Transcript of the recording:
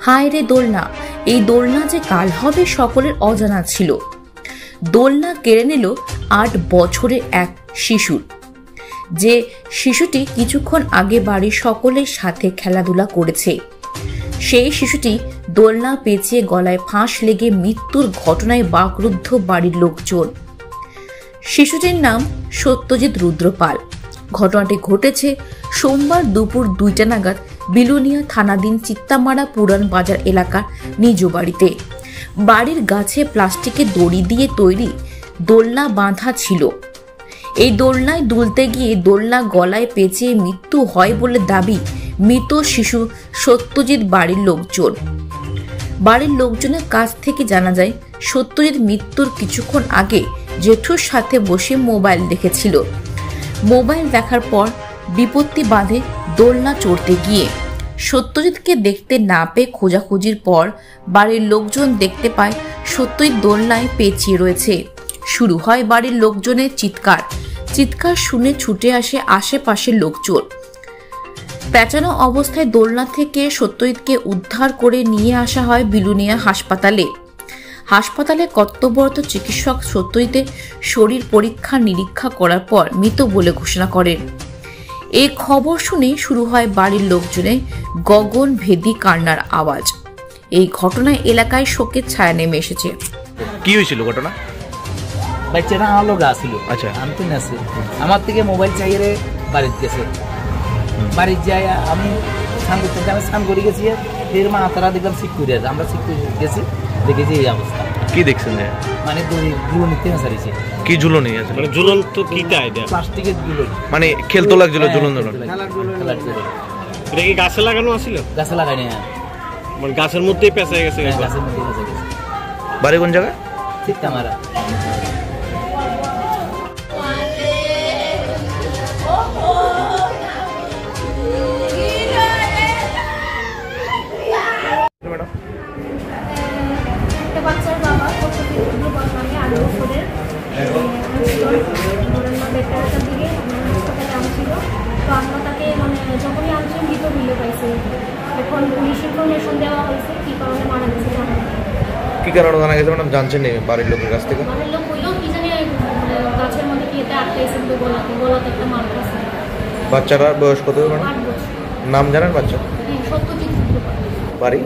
হায় রে দোলনা, এই দোলনা যে কাল হবে সকলের অজানা ছিল। দোলনা কেড়ে নিল 8 বছরের এক শিশুর, যে শিশুটি কিছুক্ষণ আগে বাড়ির সকলের সাথে খেলাধুলা করেছে। সেই শিশুটি দোলনা পেঁচিয়ে গলায় ফাঁস লেগে মৃত্যুর ঘটনায় বাকরুদ্ধ বাড়ির লোকজন। শিশুটির নাম সত্যজিৎ রুদ্রপাল। ঘটনাটি ঘটেছে সোমবার দুপুর 2টা নাগাদ বিলুনিয়া থানাধীন চিত্তামারা পুরান বাজার এলাকার নিজ বাড়িতে। বাড়ির গাছে প্লাস্টিকের দড়ি দিয়ে তৈরি দোলনা বাঁধা ছিল। এই দোলনায় দুলতে গিয়ে দোলনা গলায় পেঁচিয়ে মৃত্যু হয় বলে দাবি মৃত শিশু সত্যজিৎ বাড়ির লোকজন। বাড়ির লোকজনের কাছ থেকে জানা যায়, সত্যজিৎ মৃত্যুর কিছুক্ষণ আগে জেঠুর সাথে বসে মোবাইল দেখেছিল। মোবাইল দেখার পর বিপত্তি বাঁধে দোলনা চড়তে গিয়ে। সত্যজিৎকে দেখতে না পেয়ে খোঁজাখুঁজির পর বাড়ির লোকজন দেখতে পায় সত্যজিৎ দোলনায় পেঁচিয়ে রয়েছে। শুরু হয় বাড়ির লোকজনের চিৎকার। চিৎকার শুনে ছুটে আসে আশেপাশের লোকজন। পেঁচানো অবস্থায় দোলনা থেকে সত্যজিৎকে উদ্ধার করে নিয়ে আসা হয় বিলুনিয়া হাসপাতালে। হাসপাতালে কর্তব্যরত চিকিৎসক সত্যজিতের শরীর পরীক্ষা নিরীক্ষা করার পর মৃত বলে ঘোষণা করেন। এই খবর শুনে শুরু হয় বাড়ির লোকজনের গগন ভেদী কান্নার আওয়াজ। এই ঘটনায় এলাকায় শোকের ছায়া নেমে এসেছে। কি হয়েছিল ঘটনা? বাচ্চাটা আমার লোক আসছিল। আচ্ছা, আমি তো নেছি আমার থেকে মোবাইল চাইয়ে বাড়িতে গেছে। বাড়িতে যাই আমি স্নান করতে আমি স্নান করে গেছি। এর মা তারা দেখলাম ঠিক করে আছে। আমরা ঠিক করে গেছি, দেখেছি এই অবস্থা। কি দেখছেন? মানে ঝুলনি থেকে সারিয়েছে। কি ঝুলনি আছে? মানে ঝুলন্ত কিটা এটা? প্লাস্টিকের ঝুলনি। মানে খেলতো লাগছিল ঝুলন ঝুলন। এটা কি গাছে লাগানো আছিল? গাছে লাগাইনি। মানে গাছের মধ্যেই পেঁচে গেছে? গাছের মধ্যেই পেঁচে গেছে। বাড়ি কোন জায়গা? চিত্তামারা। বাচ্চার বাবা আলু বছরের দেড়টার দিকে হাসপাতালে আনছিল। তো আমরা তাকে মানে যখনই আনছেন মৃত মিলে পাইছে। এখন পুলিশ ইনফরমেশন দেওয়া হয়েছে কি কারণে মারা গেছে জানা যায়। কি কারণে জানা গেছে ম্যাডাম জানছেন বাড়ির লোকের কাছ থেকে? বাড়ির লোক বললেও কি জানি গাছের মধ্যে কি এটা আটকাইছে গলাতে একটা মার্ক আছে। বাচ্চাটার বয়স কত ম্যাডাম? 8 বছর। নাম জানেন বাচ্চা? সত্যজিৎ বাড়ি?